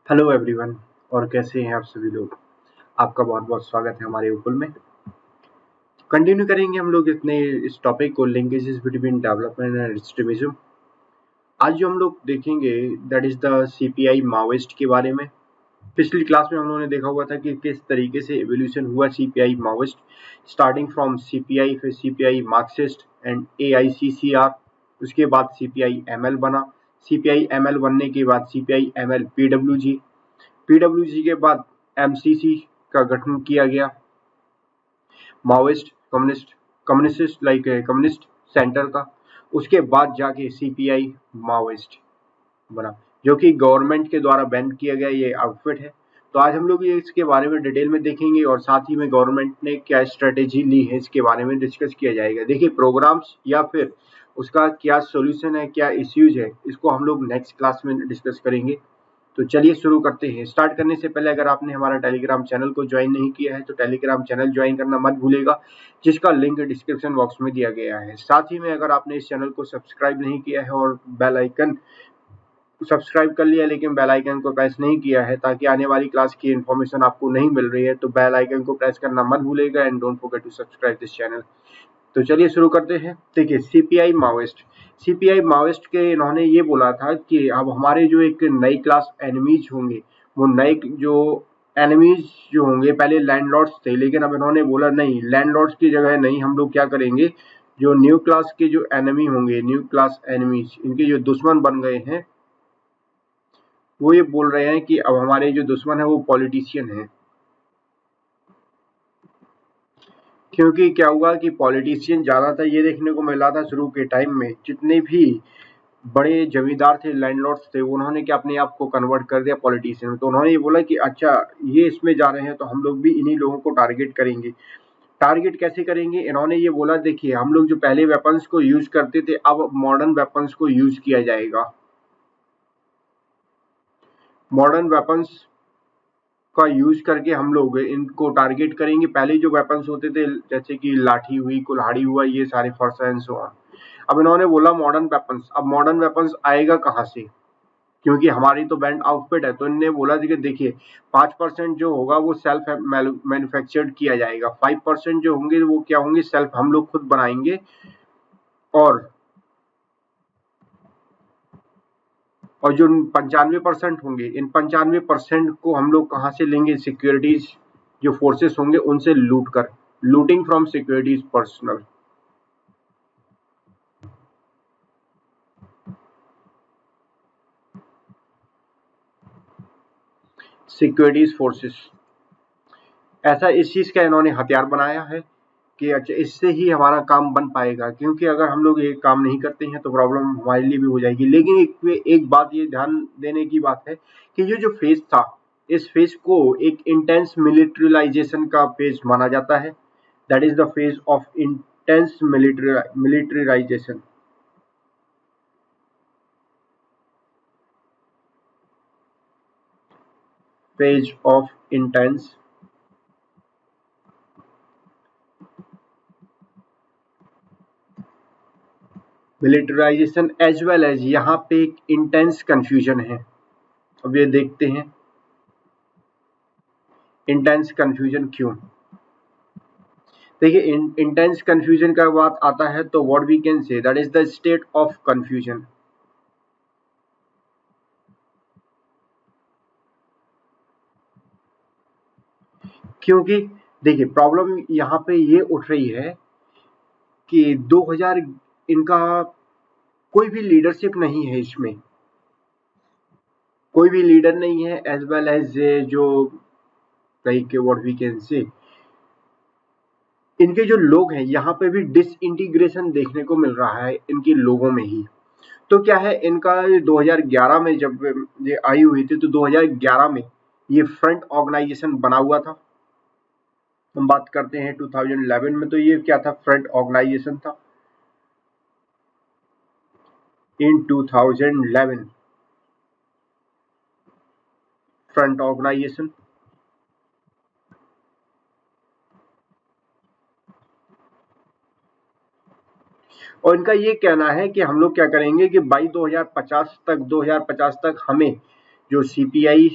Hello everyone. और कैसे हैं आप सभी लोग। आपका बहुत बहुत स्वागत है हमारे उपल में। कंटिन्यू करेंगे हम लोग इतने इस टॉपिक को, linkages between development and extremism. आज जो हम लोग देखेंगे that is the CPI Maoist के बारे में। पिछली क्लास में हम लोगों ने देखा हुआ था कि किस तरीके से एवोल्यूशन हुआ CPI Maoist, starting from CPI, फिर सीपीआई मार्क्सिस्ट एंड एआईसीसीआर, उसके बाद सीपीआई एमएल बना। सीपीआई एमएल बनने के बाद सीपीआई एमएल पीडब्ल्यूजी के बाद एमसीसी का गठन किया गया, माओइस्ट कम्युनिस्ट सेंटर का। उसके बाद जाके सीपीआई माओइस्ट बना, जो कि गवर्नमेंट के द्वारा बैन किया गया ये आउटफिट है। तो आज हम लोग ये इसके बारे में डिटेल में देखेंगे और साथ ही में गवर्नमेंट ने क्या स्ट्रेटेजी ली है इसके बारे में डिस्कस किया जाएगा। देखिए, प्रोग्राम्स या फिर उसका क्या सोल्यूशन है, क्या इश्यूज है, इसको हम लोग नेक्स्ट क्लास में डिस्कस करेंगे। तो चलिए शुरू करते हैं। स्टार्ट करने से पहले अगर आपने हमारा टेलीग्राम चैनल को ज्वाइन नहीं किया है तो टेलीग्राम चैनल ज्वाइन करना मत भूलिएगा, जिसका लिंक डिस्क्रिप्शन बॉक्स में दिया गया है। साथ ही में अगर आपने इस चैनल को सब्सक्राइब नहीं किया है और बेल आइकन सब्सक्राइब कर लिया लेकिन बेल आइकन को प्रेस नहीं किया है ताकि आने वाली क्लास की इन्फॉर्मेशन आपको नहीं मिल रही है, तो बेल आइकन को प्रेस करना मत भूलिएगा and don't forget to subscribe this channel. तो चलिए शुरू करते हैं। देखिए, सीपीआई माओइस्ट के इन्होंने ये बोला था कि अब हमारे जो एक नई क्लास एनिमीज होंगे, वो नए जो एनिमीज जो होंगे, पहले लैंडलॉर्ड्स थे, लेकिन अब इन्होंने बोला नहीं, लैंडलॉर्ड्स की जगह नहीं, हम लोग क्या करेंगे, जो न्यू क्लास के जो एनिमी होंगे, न्यू क्लास एनिमीज, इनके जो दुश्मन बन गए हैं, वो ये बोल रहे हैं कि अब हमारे जो दुश्मन है वो पॉलिटिशियन है। क्योंकि क्या हुआ कि पॉलिटिशियन ज्यादातर ये देखने को मिला था शुरू के टाइम में, जितने भी बड़े जमींदार थे, लैंडलॉर्ड्स थे, उन्होंने क्या अपने आप को कन्वर्ट कर दिया पॉलिटिशियन में। तो उन्होंने ये बोला कि अच्छा, ये इसमें जा रहे हैं तो हम लोग भी इन्हीं लोगों को टारगेट करेंगे। टारगेट कैसे करेंगे, इन्होंने ये बोला, देखिए हम लोग जो पहले वेपन्स को यूज करते थे, अब मॉडर्न वेपन्स को यूज किया जाएगा। मॉडर्न वेपन्स का यूज करके हम लोग इनको टारगेट करेंगे। पहले जो वेपन्स होते थे जैसे कि लाठी हुई, कुल्हाड़ी हुआ, ये सारे फरसा एंड सो ऑन। अब इन्होंने बोला मॉडर्न वेपन्स। अब मॉडर्न वेपन्स आएगा कहाँ से, क्योंकि हमारी तो बैंड आउटफिट है। तो इन्होंने बोला कि देखिए 5% जो होगा वो सेल्फ मैन्युफैक्चर्ड किया जाएगा, 5% जो होंगे वो क्या होंगे, सेल्फ हम लोग खुद बनाएंगे। और जो 95% होंगे, इन 95% को हम लोग कहाँ से लेंगे, सिक्योरिटीज जो फोर्सेस होंगे उनसे लूट कर, looting from securities personal, securities forces. ऐसा इस चीज का इन्होंने हथियार बनाया है कि अच्छा इससे ही हमारा काम बन पाएगा, क्योंकि अगर हम लोग ये काम नहीं करते हैं तो प्रॉब्लम हमारे लिए भी हो जाएगी। लेकिन एक बात ये ध्यान देने की बात है कि ये जो फेज था, इस फेज को एक इंटेंस मिलिट्रिलाइजेशन का फेज माना जाता है। That is the phase of intense militarization. Phase of intense militarization as well as यहाँ पे एक इंटेंस कंफ्यूजन है। अब ये देखते हैं इंटेंस कंफ्यूजन क्यों। देखिए, इंटेंस कंफ्यूजन का बात आता है तो what we can say, that is the state of confusion. क्योंकि देखिए, प्रॉब्लम यहाँ पे ये उठ रही है कि 2000 इनका कोई भी लीडरशिप नहीं है, इसमें कोई भी लीडर नहीं है, एज वेल एज जो like what we can say, इनके जो लोग हैं यहाँ पे भी डिसइंटीग्रेशन देखने को मिल रहा है इनके लोगों में ही। तो क्या है, इनका 2011 में जब ये आई हुई थी तो 2011 में ये फ्रंट ऑर्गेनाइजेशन बना हुआ था। हम बात करते हैं 2011 में, तो ये क्या था, फ्रंट ऑर्गेनाइजेशन था इन 2011, फ्रंट ऑर्गेनाइजेशन। और इनका ये कहना है कि हम लोग क्या करेंगे कि बाई 2050 तक हमें जो सीपीआई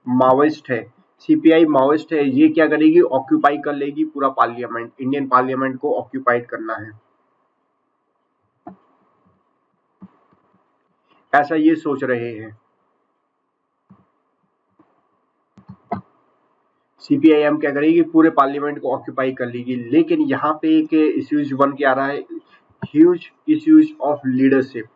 माओइस्ट है, सीपीआई माओइस्ट है, ये क्या करेगी, ऑक्यूपाई कर लेगी पूरा पार्लियामेंट, इंडियन पार्लियामेंट को ऑक्यूपाइड करना है, ऐसा ये सोच रहे हैं। सीपीआईएम क्या करेगी, पूरे पार्लियामेंट को ऑक्यूपाई कर लेगी। लेकिन यहाँ पे एक इश्यूज बन के आ रहा है, ह्यूज इश्यूज ऑफ लीडरशिप।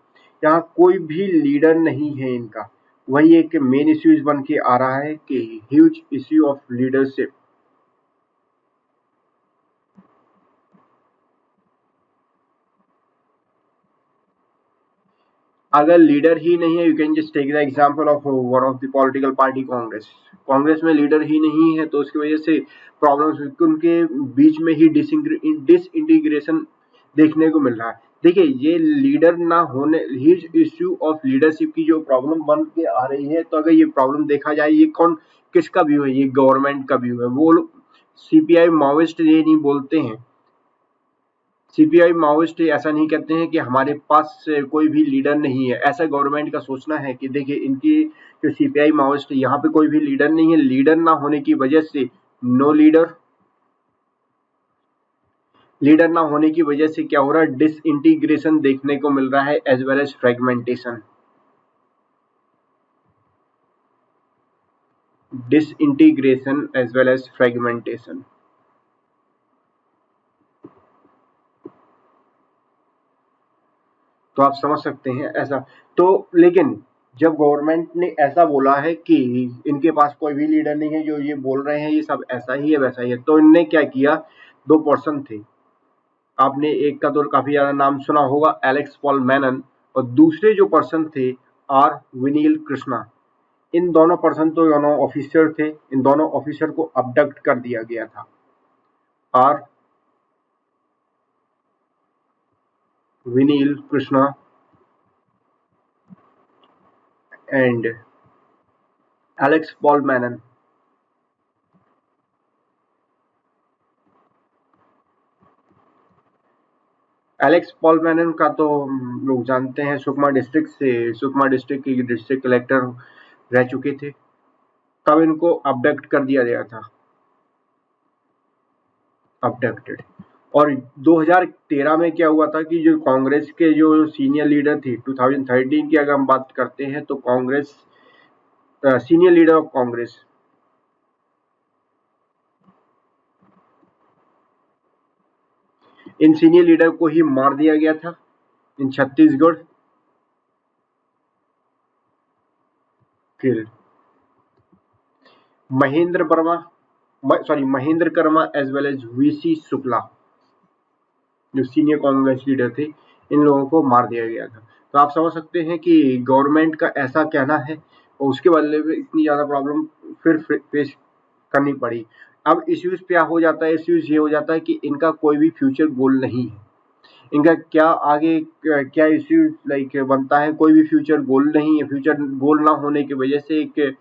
यहाँ कोई भी लीडर नहीं है इनका, वही एक मेन इश्यूज बन के आ रहा है कि ह्यूज इश्यू ऑफ लीडरशिप। अगर लीडर ही नहीं है, you can just take the example of one of the political party Congress. Congress में लीडर ही नहीं है, तो उसकी वजह से प्रॉब्लम्स, उनके बीच में ही डिसइंटीग्रेशन देखने को मिल रहा है। देखिए, ये लीडर ना होने, ह्यूज इश्यू ऑफ लीडरशिप की जो प्रॉब्लम बन के आ रही है, तो अगर ये प्रॉब्लम देखा जाए, ये कौन किसका व्यू है, ये गवर्नमेंट का व्यू है। वो लोग सीपीआई माओइस्ट ये नहीं बोलते हैं, सीपीआई माओइस्ट ऐसा नहीं कहते हैं कि हमारे पास कोई भी लीडर नहीं है। ऐसा गवर्नमेंट का सोचना है कि देखिए, इनकी जो सीपीआई माओइस्ट, यहाँ पे कोई भी लीडर नहीं है, लीडर ना होने की वजह से नो लीडर, लीडर ना होने की वजह से क्या हो रहा है, डिसइंटीग्रेशन देखने को मिल रहा है, as well as fragmentation, disintegration as well as fragmentation. तो आप समझ सकते हैं ऐसा। तो लेकिन जब गवर्नमेंट ने ऐसा बोला है कि इनके पास कोई भी लीडर नहीं है, जो ये बोल रहे हैं ये सब ऐसा ही है वैसा ही है, तो इनने क्या किया, दो पर्सन थे, आपने एक का तो काफी ज्यादा नाम सुना होगा, एलेक्स पॉल मैनन, और दूसरे जो पर्सन थे, आर विनील कृष्णा। इन दोनों पर्सन तो दोनों ऑफिसर थे, इन दोनों ऑफिसर को अबडक्ट कर दिया गया था। R Vineel Krishna and Alex Paul Menon. Alex Paul Menon का तो लोग जानते हैं, सुकमा डिस्ट्रिक्ट से, सुकमा डिस्ट्रिक्ट के डिस्ट्रिक्ट कलेक्टर रह चुके थे, तब इनको अबडक्ट कर दिया गया था, अबडक्टेड। और 2013 में क्या हुआ था कि जो कांग्रेस के जो सीनियर लीडर थे, 2013 की अगर हम बात करते हैं, तो Congress senior leader of Congress, इन सीनियर लीडर को ही मार दिया गया था in Chhattisgarh, killed. Mahendra Verma, sorry Mahendra Karma as well as VC Shukla, जो सीनियर कांग्रेस लीडर थे, इन लोगों को मार दिया गया था। तो आप समझ सकते हैं कि गवर्नमेंट का ऐसा कहना है, और उसके बदले में इतनी ज्यादा प्रॉब्लम फिर फेस करनी पड़ी। अब इश्यूज क्या हो जाता है, इश्यूज ये हो जाता है कि इनका कोई भी फ्यूचर गोल नहीं है, इनका क्या आगे क्या इश्यू लाइक बनता है, कोई भी फ्यूचर गोल नहीं है। फ्यूचर गोल ना होने की वजह से एक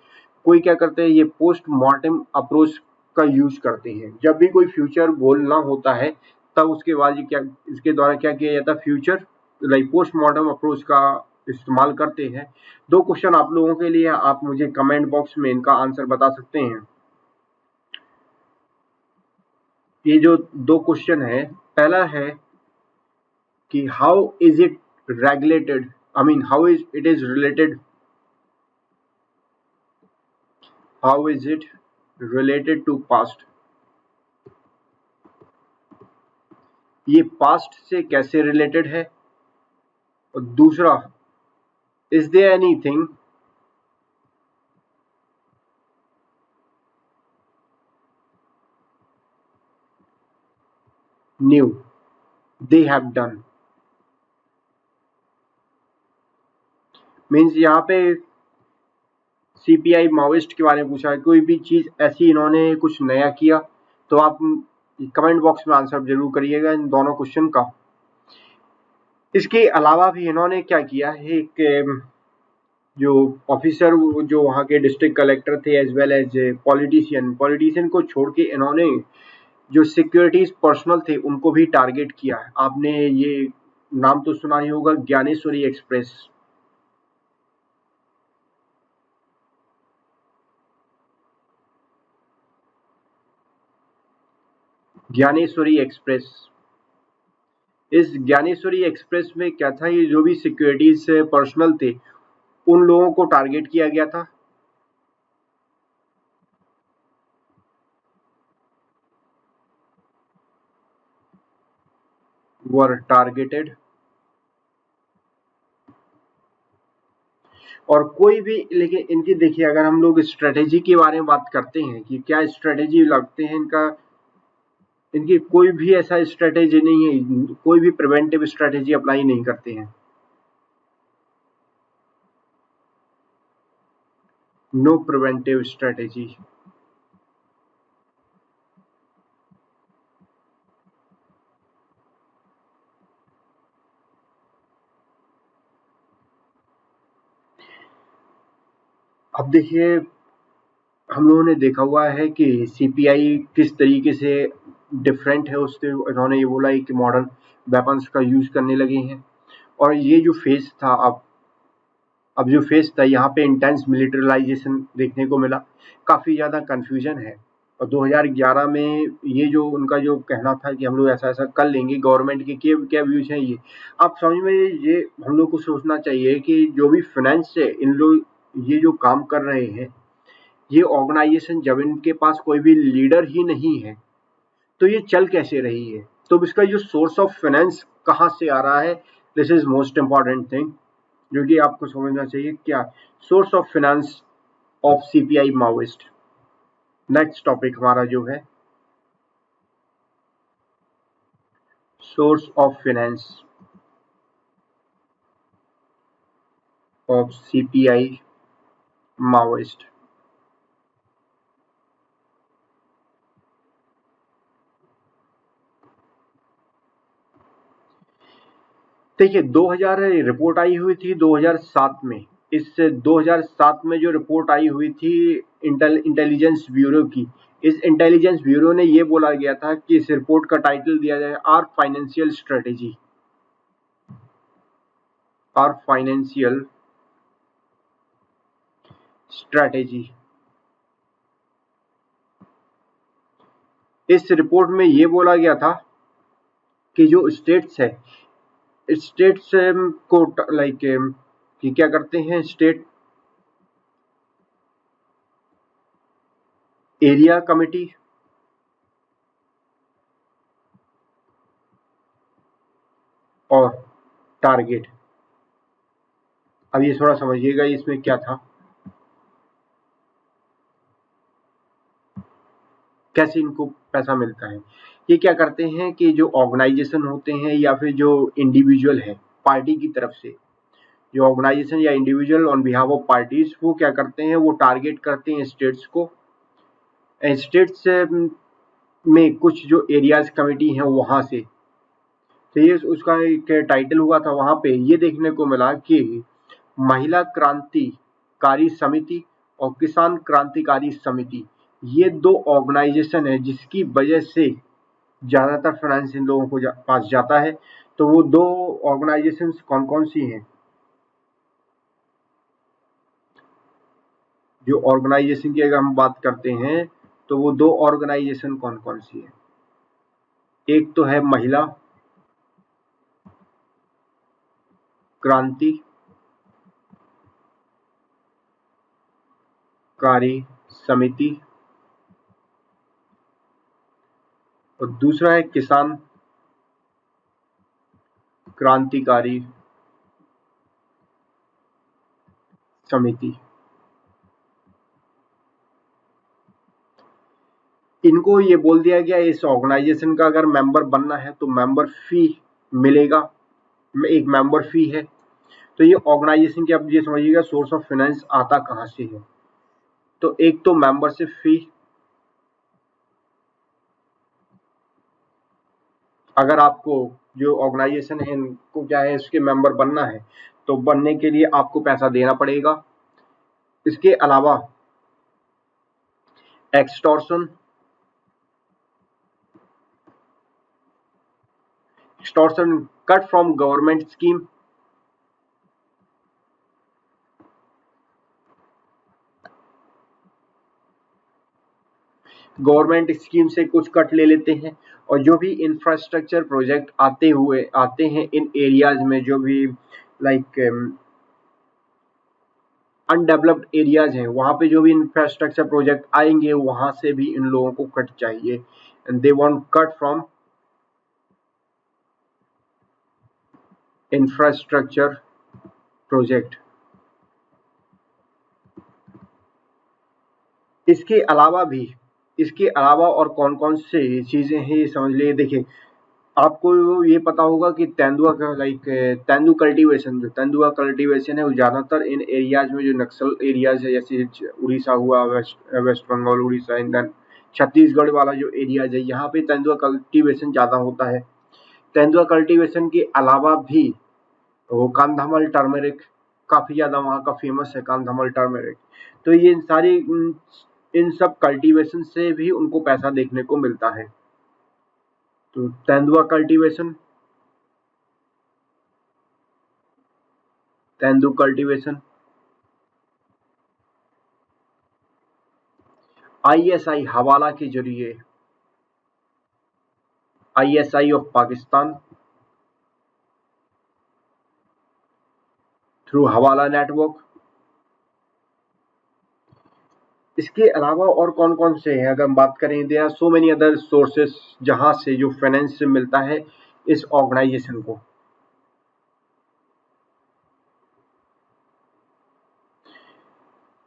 कोई क्या करते हैं, ये पोस्ट मॉर्टम अप्रोच का यूज करते हैं। जब भी कोई फ्यूचर गोल ना होता है, तब उसके बाद ये क्या, इसके द्वारा क्या किया जाता है, future like post mortem approach का इस्तेमाल करते हैं। दो क्वेश्चन आप लोगों के लिए, आप मुझे कमेंट बॉक्स में इनका आंसर बता सकते हैं। ये जो दो क्वेश्चन है, पहला है कि how is it regulated, I mean how is it is related, how is it related to past, ये पास्ट से कैसे रिलेटेड है। और दूसरा, is there anything new they have done. Means यहाँ पे सीपीआई माओइस्ट के बारे में पूछा है, कोई भी चीज ऐसी इन्होंने कुछ नया किया, तो आप कमेंट बॉक्स में आंसर जरूर करिएगा इन दोनों क्वेश्चन का। इसके अलावा भी इन्होंने क्या किया है, एक जो ऑफिसर, जो वहाँ के डिस्ट्रिक्ट कलेक्टर थे, एज वेल एज पॉलिटिशियन को छोड़ के इन्होंने जो सिक्योरिटीज पर्सनल थे, उनको भी टारगेट किया है। आपने ये नाम तो सुना ही होगा, ज्ञानेश्वरी एक्सप्रेस। ज्ञानेश्वरी एक्सप्रेस। इस ज्ञानेश्वरी एक्सप्रेस में क्या था, ये जो भी सिक्योरिटीज पर्सनल थे उन लोगों को टारगेट किया गया था। वर टारगेटेड। और कोई भी, लेकिन इनकी देखिए, अगर हम लोग स्ट्रेटेजी के बारे में बात करते हैं कि क्या स्ट्रेटेजी लगते हैं इनका, इनकी कोई भी ऐसा स्ट्रेटेजी नहीं है, कोई भी प्रिवेंटिव स्ट्रेटेजी अप्लाई नहीं करते हैं। No preventive strategy. अब देखिए, हम लोगों ने देखा हुआ है कि सीपीआई किस तरीके से डिफरेंट है, उससे इन्होंने ये बोला है कि मॉडर्न वेपन्स का यूज करने लगे हैं। और ये जो फेज था, अब जो फेज था, यहाँ पे इंटेंस मिलिटरलाइजेशन देखने को मिला, काफी ज्यादा कंफ्यूजन है। और 2011 में ये जो उनका जो कहना था कि हम लोग ऐसा ऐसा कर लेंगे, गवर्नमेंट के क्या व्यूज हैं, ये आप समझ में, ये हम लोग को सोचना चाहिए कि जो भी फाइनेंस है, इन लोग ये जो काम कर रहे हैं, ये ऑर्गेनाइजेशन जब इनके पास कोई भी लीडर ही नहीं है तो ये चल कैसे रही है। तो इसका जो सोर्स ऑफ फाइनेंस कहाँ से आ रहा है, this is most important thing जो कि आपको समझना चाहिए। क्या source of finance of CPI Maoist. Next topic हमारा जो है source of finance of CPI Maoist. देखिए, 2000 रिपोर्ट आई हुई थी 2007 में। इस 2007 में जो रिपोर्ट आई हुई थी इंटेलिजेंस ब्यूरो की, इस इंटेलिजेंस ब्यूरो ने ये बोला गया था कि इस रिपोर्ट का टाइटल दिया जाए are financial strategy. Are financial strategy. इस रिपोर्ट में ये बोला गया था कि जो स्टेट्स है, स्टेट्स को लाइक कि क्या करते हैं, स्टेट एरिया कमिटी और टारगेट। अब ये थोड़ा समझिएगा इसमें क्या था, कैसे इनको पैसा मिलता है। ये क्या करते हैं कि जो ऑर्गेनाइजेशन होते हैं या फिर जो इंडिविजुअल है पार्टी की तरफ से, जो ऑर्गेनाइजेशन या individual on behalf of parties, वो क्या करते हैं, वो टारगेट करते हैं स्टेट्स को। स्टेट्स में कुछ जो एरियाज कमेटी हैं वहां से, तो ये उसका एक टाइटल हुआ था, वहां पे ये देखने को मिला कि महिला क्रांतिकारी समिति और किसान क्रांतिकारी समिति, ये दो ऑर्गेनाइजेशन है जिसकी वजह से ज्यादातर फाइनेंस इन लोगों को पास जाता है। तो वो दो ऑर्गेनाइजेशन कौन कौन सी हैं, जो ऑर्गेनाइजेशन की अगर हम बात करते हैं तो वो दो ऑर्गेनाइजेशन कौन कौन सी है। एक तो है महिला क्रांतिकारी समिति और दूसरा है किसान क्रांतिकारी समिति। इनको ये बोल दिया गया इस ऑर्गेनाइजेशन का अगर मेंबर बनना है तो मेंबर फी मिलेगा, एक मेंबर फी है। तो ये ऑर्गेनाइजेशन की, आप ये समझिएगा सोर्स ऑफ फाइनेंस आता कहाँ से है। तो एक तो मेंबरशिप फी, अगर आपको जो ऑर्गेनाइजेशन है इनको क्या है, इसके मेंबर बनना है तो बनने के लिए आपको पैसा देना पड़ेगा। इसके अलावा extortion, extortion cut from government scheme, government scheme से कुछ कट ले लेते हैं, और जो भी इंफ्रास्ट्रक्चर प्रोजेक्ट आते हैं इन एरियाज में, जो भी लाइक अनडेवलप्ड एरियाज हैं, वहां पे जो भी इंफ्रास्ट्रक्चर प्रोजेक्ट आएंगे वहां से भी इन लोगों को कट चाहिए, and they want cut from infrastructure project. इसके अलावा और कौन कौन से चीजें हैं ये समझ लिए। देखिए, आपको ये पता होगा कि तेंदुआ का तेंदू कल्टीवेशन, जो तेंदुआ कल्टीवेशन है वो ज्यादातर इन एरियाज में, जो नक्सल एरियाज है, जैसे उड़ीसा हुआ, West Bengal, Orissa, and then Chhattisgarh वाला जो एरियाज है, यहाँ पे तेंदुआ कल्टीवेशन ज्यादा होता है। तेंदुआ कल्टीवेशन के अलावा भी वो कांधामल टर्मरिक काफी ज्यादा वहाँ का फेमस है, कांधामल टर्मरिक। तो ये इन सब कल्टीवेशन से भी उनको पैसा देखने को मिलता है। तो तेंदुआ कल्टीवेशन, तेंदू कल्टीवेशन, आईएसआई हवाला के जरिए, आईएसआई ऑफ पाकिस्तान थ्रू हवाला नेटवर्क। इसके अलावा और कौन कौन से हैं अगर हम बात करें, there are so many other sources जहां से जो फाइनेंस मिलता है इस ऑर्गेनाइजेशन को।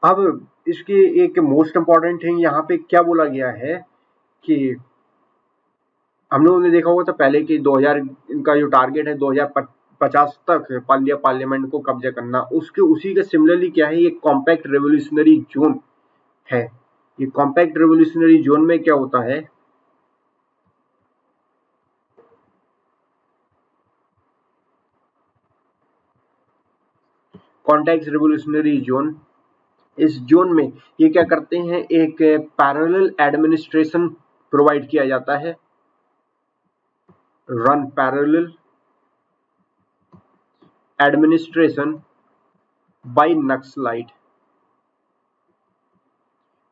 अब इसके एक मोस्ट इंपॉर्टेंट थिंग यहाँ पे क्या बोला गया है कि हम लोगों ने देखा होगा तो पहले कि 2000 इनका जो टारगेट है 2050 तक पार्लियामेंट को कब्जा करना, उसके उसी का सिमिलरली क्या है, ये कॉम्पैक्ट रेवोल्यूशनरी जोन है। ये कॉम्पैक्ट रेवोल्यूशनरी जोन में क्या होता है, कॉन्टेक्ट रेवोल्यूशनरी जोन, इस जोन में ये क्या करते हैं, एक पैरेलल एडमिनिस्ट्रेशन प्रोवाइड किया जाता है, run parallel administration by naxalite.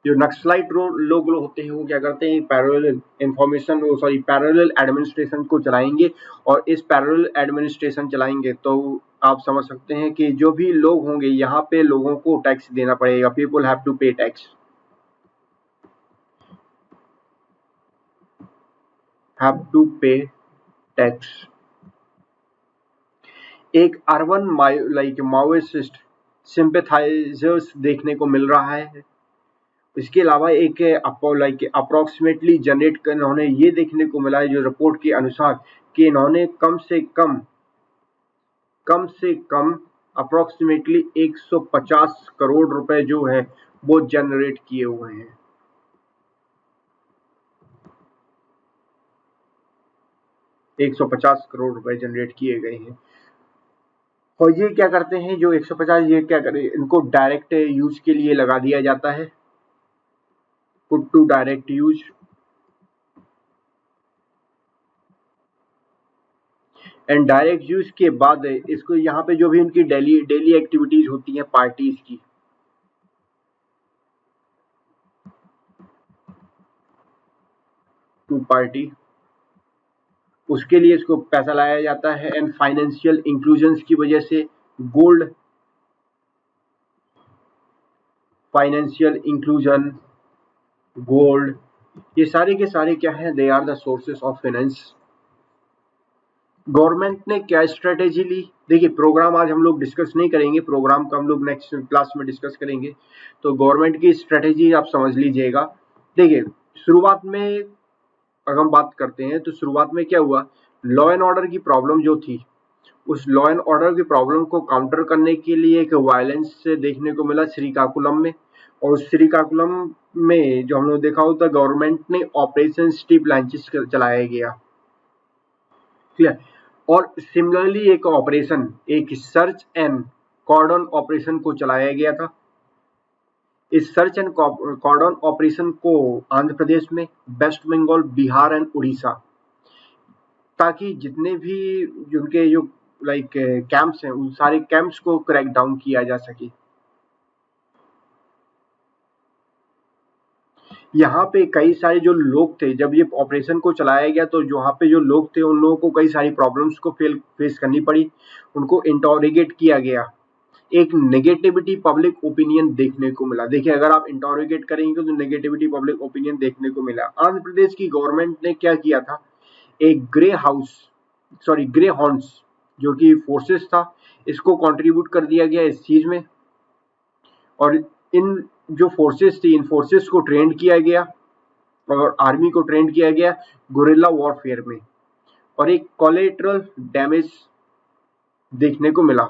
जो नक्सलाइट लोग होते हैं वो क्या करते हैं, पैरेलल एडमिनिस्ट्रेशन को चलाएंगे, और इस पैरेलल एडमिनिस्ट्रेशन चलाएंगे तो आप समझ सकते हैं कि जो भी लोग होंगे यहाँ पे लोगों को टैक्स देना पड़ेगा, पीपल हैव टू पे टैक्स, हैव टू पे टैक्स। एक अर्बन माओइस्ट सिंपैथाइजर्स देखने को मिल रहा है। इसके अलावा एक अप्रोक्सीमेटली जनरेट इन्होंने ये देखने को मिला है जो रिपोर्ट के अनुसार कि इन्होंने कम से कम अप्रोक्सीमेटली 150 करोड़ रुपए जो है वो जनरेट किए हुए हैं। 150 करोड़ रुपए जनरेट किए गए हैं। और ये क्या करते हैं, जो 150, ये क्या करें, इनको डायरेक्ट यूज के लिए लगा दिया जाता है, put to direct use. And direct use के बाद इसको यहाँ पे जो भी उनकी डेली एक्टिविटीज होती हैं पार्टीज की, टू पार्टी, उसके लिए इसको पैसा लाया जाता है। एंड फाइनेंशियल इंक्लूजन की वजह से गोल्ड, फाइनेंशियल इंक्लूजन, गोल्ड, ये सारे के सारे क्या है, they are the sources of finance. Government ने क्या स्ट्रेटेजी ली, देखिए प्रोग्राम आज हम लोग डिस्कस नहीं करेंगे, प्रोग्राम का हम लोग नेक्स्ट क्लास में डिस्कस करेंगे। तो गवर्नमेंट की स्ट्रेटेजी आप समझ लीजिएगा। देखिए शुरुआत में अगर हम बात करते हैं तो शुरुआत में क्या हुआ, लॉ एंड ऑर्डर की प्रॉब्लम जो थी, उस लॉ एंड ऑर्डर की प्रॉब्लम को काउंटर करने के लिए एक वायलेंस देखने को मिला श्रीकाकुलम में। और श्रीकाकुलम में जो हम लोग देखा होता, गवर्नमेंट ने ऑपरेशन स्टीप लॉन्चेस चलाया गया, क्लियर। और सिमिलरली एक सर्च एंड कॉर्डन ऑपरेशन को चलाया गया था। इस सर्च एंड कॉर्डन ऑपरेशन को आंध्र प्रदेश में, वेस्ट बंगाल, बिहार एंड उड़ीसा, ताकि जितने भी उनके जो कैंप्स हैं उन सारे कैंप्स को क्रैक डाउन किया जा सके। यहाँ पे कई सारे जो लोग थे, जब ये ऑपरेशन को चलाया गया तो यहाँ पे जो लोग थे उन लोगों को कई सारी प्रॉब्लम्स को फेस करनी पड़ी, उनको इंटरोगेट किया गया, एक नेगेटिविटी पब्लिक ओपिनियन देखने को मिला। देखिए, अगर आप इंटरोगेट करेंगे तो नेगेटिविटी पब्लिक ओपिनियन देखने को मिला। आंध्र प्रदेश की गवर्नमेंट ने क्या किया था, एक ग्रे हॉर्न्स जो कि फोर्सेस था, इसको कंट्रीब्यूट कर दिया गया इस चीज में, और इन जो फोर्सेस थी इन फोर्सेस को ट्रेंड किया गया और आर्मी को ट्रेंड किया गया गुरिल्ला वॉरफेयर में, और एक कोलेटरल डैमेज देखने को मिला।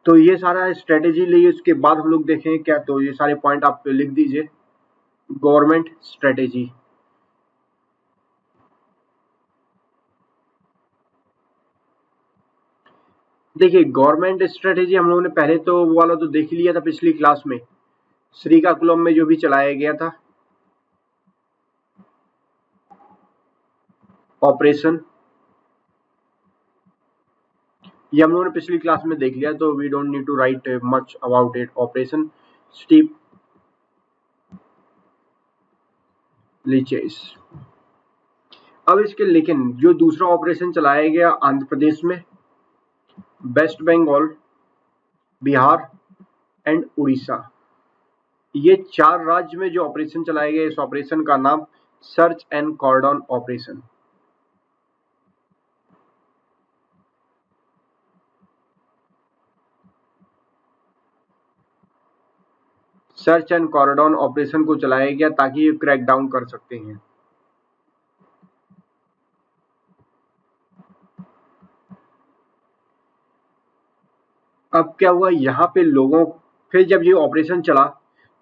तो ये सारा स्ट्रेटेजी लिए उसके बाद हम लोग देखें क्या, तो ये सारे पॉइंट आप लिख दीजिए। गवर्नमेंट स्ट्रेटेजी, देखिए गवर्नमेंट स्ट्रेटेजी हम लोगों ने पहले तो वो वाला तो देख ही लिया था पिछली क्लास में, श्रीकाकुलम में जो भी चलाया गया था ऑपरेशन, ये हम लोगों ने पिछली क्लास में देख लिया, तो we don't need to write much about it. Operation steeplechase. अब इसके लेकिन जो दूसरा ऑपरेशन चलाया गया आंध्र प्रदेश में, वेस्ट बंगाल, बिहार एंड उड़ीसा, ये 4 राज्य में जो ऑपरेशन चलाया गया, इस ऑपरेशन का नाम search and cordon operation. Search and cordon operation को चलाया गया ताकि ये क्रैक डाउन कर सकते हैं। अब क्या हुआ यहाँ पे लोगों, फिर जब ये ऑपरेशन चला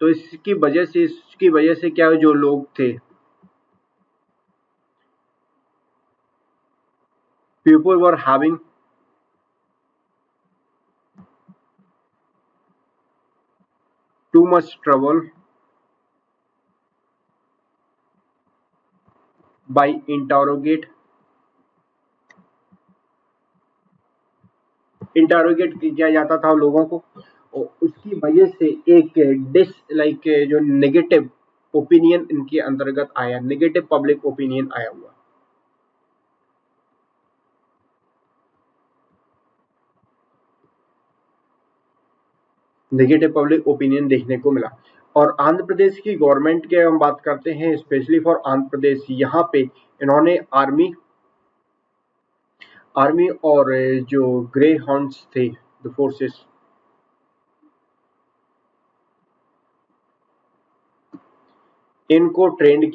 तो इसकी वजह से क्या, जो लोग थे, people were having too much trouble by interrogate किया जाता था लोगों को, और उसकी वजह से एक जो नेगेटिव ओपिनियन इनके अंतर्गत आया, नेगेटिव पब्लिक ओपिनियन आया हुआ। नेगेटिव पब्लिक ओपिनियन देखने को मिला। और आंध्र प्रदेश की गवर्नमेंट की हम बात करते हैं, स्पेशली फॉर आंध्र प्रदेश, यहाँ पे इन्होंने आर्मी और जो ग्रे हॉर्न्स थे द फोर्सेस, इनको ट्रेंड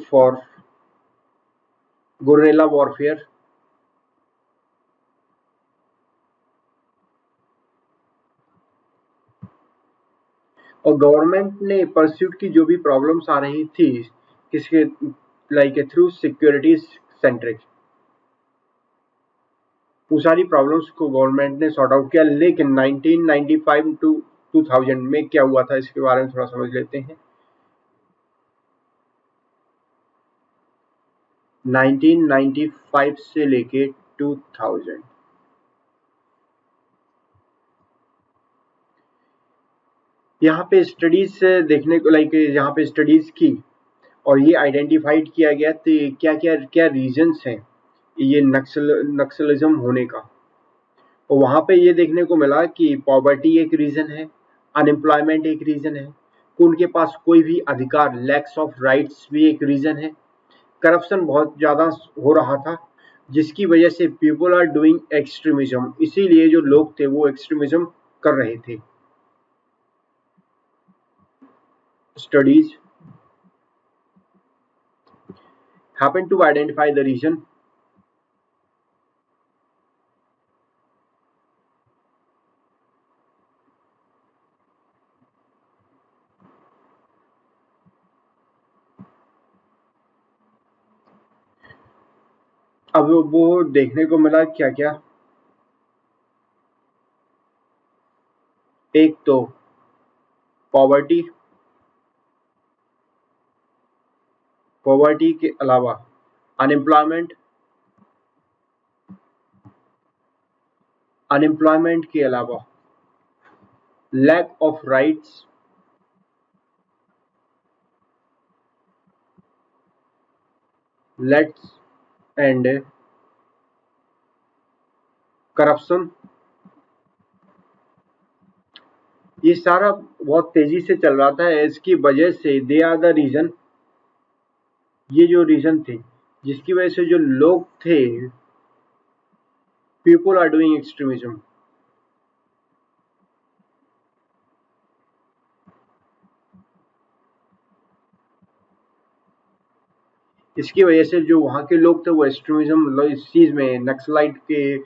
फॉर गुरिल्ला वॉरफेयर, और गवर्नमेंट ने परस्यूट की जो भी प्रॉब्लम्स आ रही थी किसके, थ्रू सिक्योरिटी सेंट्रिक, वो सारी प्रॉब्लम्स को गवर्नमेंट ने सॉर्ट आउट किया। लेकिन 1995 टू 2000 में क्या हुआ था, इसके बारे में थोड़ा समझ लेते हैं। 1995 से लेके 2000, यहाँ पे स्टडीज देखने को, यहाँ पे स्टडीज की और ये आइडेंटिफाइड किया गया तो क्या क्या क्या रीजंस हैं ये नक्सलिज्म होने का। और वहां पे ये देखने को मिला कि पॉवर्टी एक रीजन है, अनएम्प्लॉयमेंट एक रीजन है, कि उनके पास कोई भी अधिकार, लैक्स ऑफ राइट्स भी एक रीजन है, करप्शन बहुत ज्यादा हो रहा था, जिसकी वजह से पीपल आर डूइंग एक्सट्रीमिज्म, इसीलिए जो लोग थे वो एक्सट्रीमिज्म कर रहे थे। Studies happen to identify the reason। अब वो देखने को मिला क्या क्या, एक तो पॉवर्टी, पॉवर्टी के अलावा अनएम्प्लॉयमेंट, अनएम्प्लॉयमेंट के अलावा lack of rights, lets and corruption, ये सारा बहुत तेजी से चल रहा था। इसकी वजह से दे आर द रीजन, ये जो रीजन थे जिसकी वजह से जो लोग थे, पीपल आर डूइंग एक्सट्रीमिज्म। इसकी वजह से जो वहां के लोग थे वो एक्सट्रीमिज्म मतलब इस चीज में नक्सलाइट के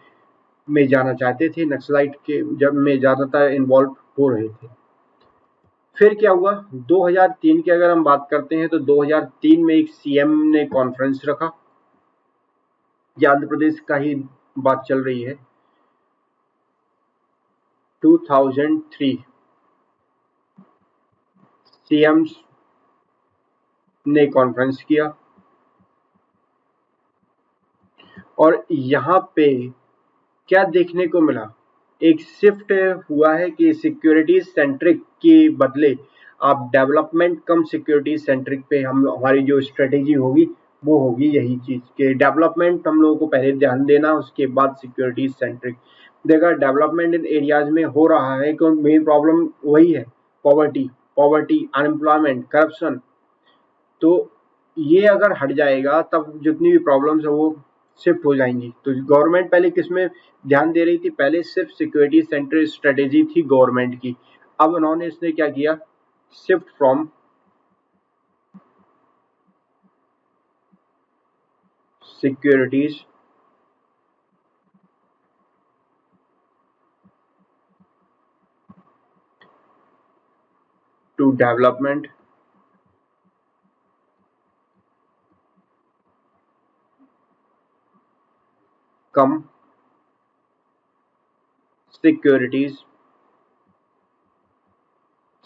में जाना चाहते थे, नक्सलाइट के जब में ज्यादातर इन्वॉल्व हो रहे थे। फिर क्या हुआ 2003 की अगर हम बात करते हैं तो 2003 में एक सीएम ने कॉन्फ्रेंस रखा, ये आंध्र प्रदेश का ही बात चल रही है। 2003 सीएम ने कॉन्फ्रेंस किया और यहाँ पे क्या देखने को मिला, एक शिफ्ट हुआ है कि सिक्योरिटी सेंट्रिक के बदले आप डेवलपमेंट कम सिक्योरिटी सेंट्रिक पे हम हमारी जो स्ट्रेटेजी होगी वो होगी यही चीज के डेवलपमेंट हम लोगों को पहले ध्यान देना, उसके बाद सिक्योरिटी सेंट्रिक। देखा डेवलपमेंट इन एरियाज में हो रहा है क्योंकि मेन प्रॉब्लम वही है, पॉवर्टी, अनएम्प्लॉयमेंट, करप्शन। तो ये अगर हट जाएगा तब जितनी भी प्रॉब्लम्स है वो शिफ्ट हो जाएंगी। तो गवर्नमेंट पहले किसमें ध्यान दे रही थी, पहले सिर्फ सिक्योरिटी सेंटर स्ट्रेटेजी थी गवर्नमेंट की। अब उन्होंने इसने क्या किया, shift from securities to development, cum securities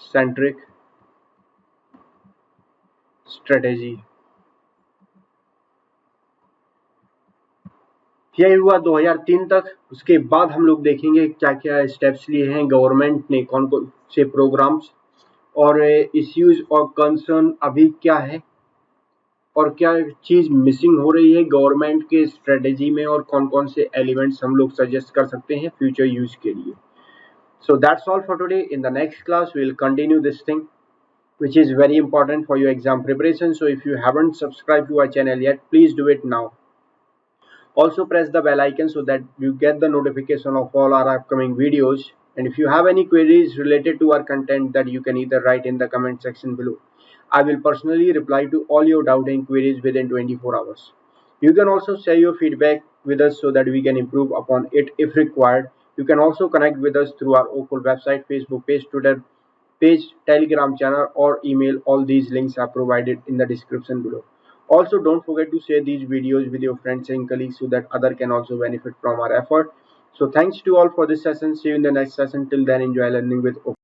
centric strategy. यही हुआ 2003 तक। उसके बाद हम लोग देखेंगे क्या क्या स्टेप्स लिए हैं गवर्नमेंट ने, कौन कौन से प्रोग्राम्स और इश्यूज और कंसर्न अभी क्या है और क्या चीज मिसिंग हो रही है गवर्नमेंट के स्ट्रेटेजी में और कौन कौन से एलिमेंट्स हम लोग सजेस्ट कर सकते हैं फ्यूचर यूज के लिए। So that's all for today. In the next class, we'll continue this thing, which is very important for your exam preparation. So if you haven't subscribed to our channel yet, please do it now. Also press the bell icon so that you get the notification of all our upcoming videos. And if you have any queries related to our content, that you can either write in the comment section below. I will personally reply to all your doubt and queries within 24 hours. You can also share your feedback with us so that we can improve upon it if required. You can also connect with us through our OFUL website, Facebook page, Twitter page, Telegram channel or email. All these links are provided in the description below. Also, don't forget to share these videos with your friends and colleagues so that others can also benefit from our effort. So thanks to all for this session. See you in the next session. Till then, enjoy learning with OFUL.